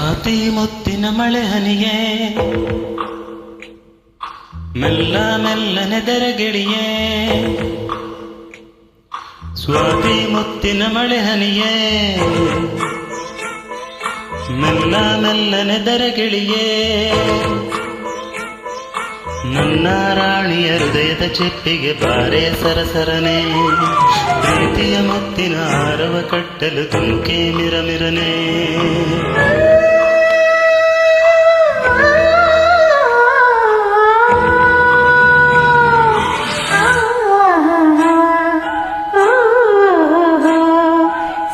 ಸ್ವಾತಿ ಮುತ್ತಿನ ಮಳೆ ಹನಿಯೇ ಮೆಲ್ಲ ಮೆಲ್ಲನೆ ದರಗಿಳಿಯೇ ಸ್ವಾತಿ ಮುತ್ತಿನ ಮಳೆ ಹನಿಯೇ ಮೆಲ್ಲ ಮೆಲ್ಲನೆ ದರಗಿಳಿಯೇ ನನ್ನ ರಾಣಿಯ ಹೃದಯದ ಚಿಪ್ಪಿಗೆ ಬಾರೆ ಸರಸರನೆ ಪ್ರೀತಿಯ ಮುತ್ತಿನ ಹಾರವ ಕಟ್ಟಲು ತುಮಕೆ ಮಿರಮಿರನೆ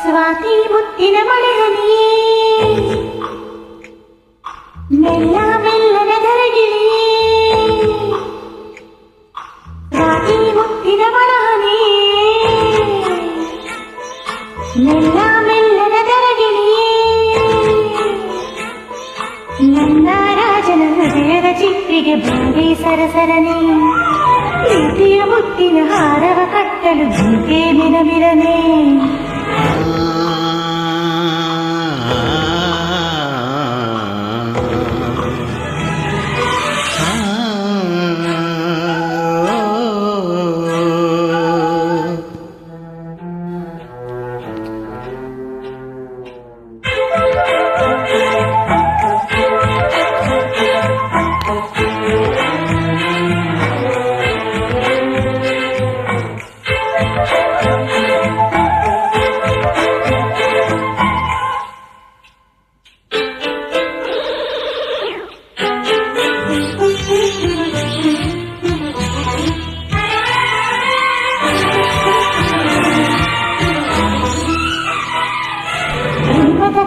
ಸ್ವಾತಿ ಮುತ್ತಿನ ಮಳೆ ಹನಿಯೇ ಮೆಲ್ಲ ಮೆಲ್ಲನೆ ದರಗಿಳಿಯೇ ಸ್ವಾತಿ ಮುತ್ತಿನ ಮಳೆ ಹನಿಯೇ ಮೆಲ್ಲ ಮೆಲ್ಲನೆ ದರಗಿಳಿಯೇ ನನ್ನ ರಾಜನ ಹೃದಯದ ಚಿಪ್ಪಿಗೆ ಬಾರಿ ಸರಸರನೆ ಪ್ರೀತಿಯ ಮುತ್ತಿನ ಹಾರವ ಕಟ್ಟಲು ಜಿಂಕೆ ಮಿರಮಿರನೆ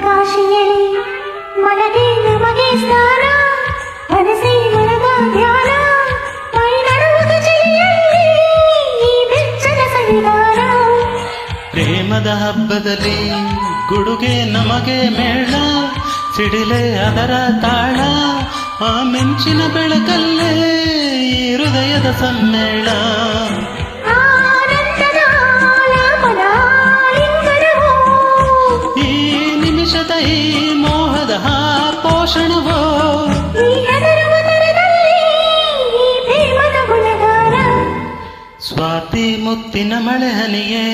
ಕಾಶಿಯಲಿ ಮನಗೆ ನಮಗೆ ಸ್ನಾನ ಮನಸ್ಸೇ ಮನದ ಧ್ಯಾನ ಮೈ ನಡುವುದು ಚಳಿಯಲ್ಲಿ ಈ ಬೆಚ್ಚನ ಸವಿಗಾನ ಪ್ರೇಮದ ಹಬ್ಬದಲ್ಲಿ ಗುಡುಗೆ ನಮಗೆ ಮೇಳ ಸಿಡಿಲೆ ಅದರ ತಾಳ ಆ ಮಿಂಚಿನ ಬೆಳಕಲ್ಲೇ ಈ ಹೃದಯದ ಸಮ್ಮೇಳ ಈ ಮೋಹದ ಪೋಷಣವೋ ಸ್ವಾತಿ ಮುತ್ತಿನ ಮಳೆ ಹನಿಯೇ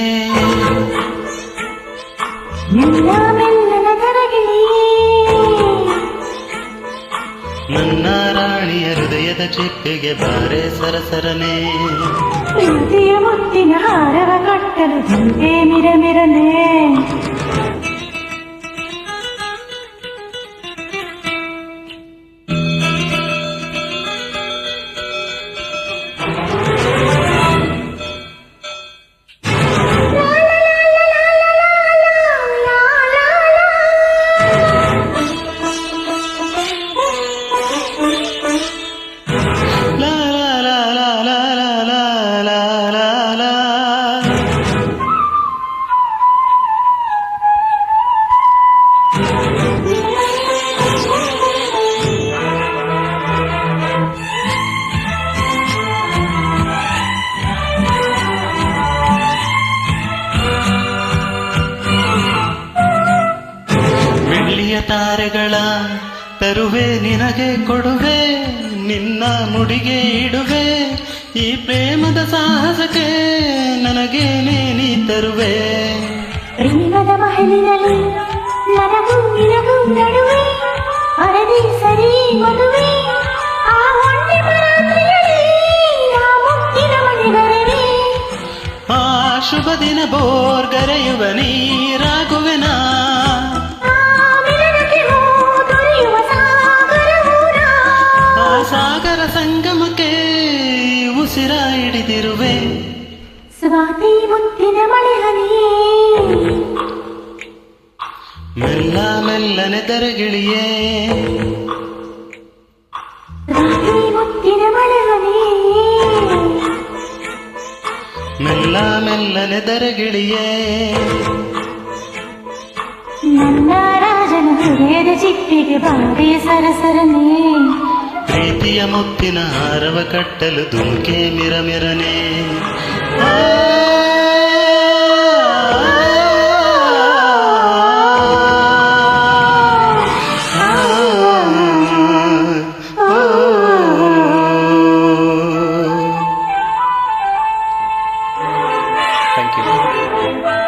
ನನ್ನ ರಾಣಿಯ ಹೃದಯದ ಚಿಪ್ಪಿಗೆ ಬಾರೆ ಸರಸರನೆ ಪ್ರೀತಿಯ ಮುತ್ತಿನ ಹಾರವ ಕಟ್ಟಲು ಜಿಂಕೆ ಮಿರಮಿರನೆ ತಾರೆಗಳ ತರುವೆ ನಿನಗೆ ಕೊಡುವೆ ನಿನ್ನ ಮುಡಿಗೆ ಇಡುವೆ ಈ ಪ್ರೇಮದ ಸಾಹಸಕ್ಕೆ ನನಗೆ ನೀ ತರುವೆ ಪ್ರೇಮದ ಮಹಲಿನಲ್ಲಿ ನನಗೂ ನಿನಗೂ ನಡುವೆ ಅರದಿ ಸರಿ ಮದುವೆ ಆ ಹೊಂಡೆ ರಾತ್ರಿಯಲ್ಲಿ ನಾ ಮುತ್ತಿನ ಮನೆಗರವೆ ಆ ಶುಭ ದಿನ ಬೋರ್ಗರೆಯುವ ನೀರಾಗುವೆನಾ ಸಾಗರ ಸಂಗಮಕ್ಕೆ ಉಸಿರ ಹಿಡಿದಿರುವೆ ಸ್ವಾತಿ ಮುತ್ತಿನ ಮಳೆ ಹನಿಯೇ ಮೆಲ್ಲ ಮೆಲ್ಲನೆ ದರಗಿಳಿಯೇ ಸ್ವಾತಿ ಮುತ್ತಿನ ಮಳೆ ಹನಿಯೇ ಮೆಲ್ಲ ಮೆಲ್ಲನೆ ದರಗಿಳಿಯೇ ನನ್ನ ರಾಜನ ಹೃದಯದ ಚಿಪ್ಪಿಗೆ ಬಾರಿ ಸರಸರನೆ ಪ್ರೀತಿಯ ಮುತ್ತಿನ ಹಾರವ ಕಟ್ಟಲು ಧುಮುಕೆ ಮಿರಮಿರನೆ ಆ ಯು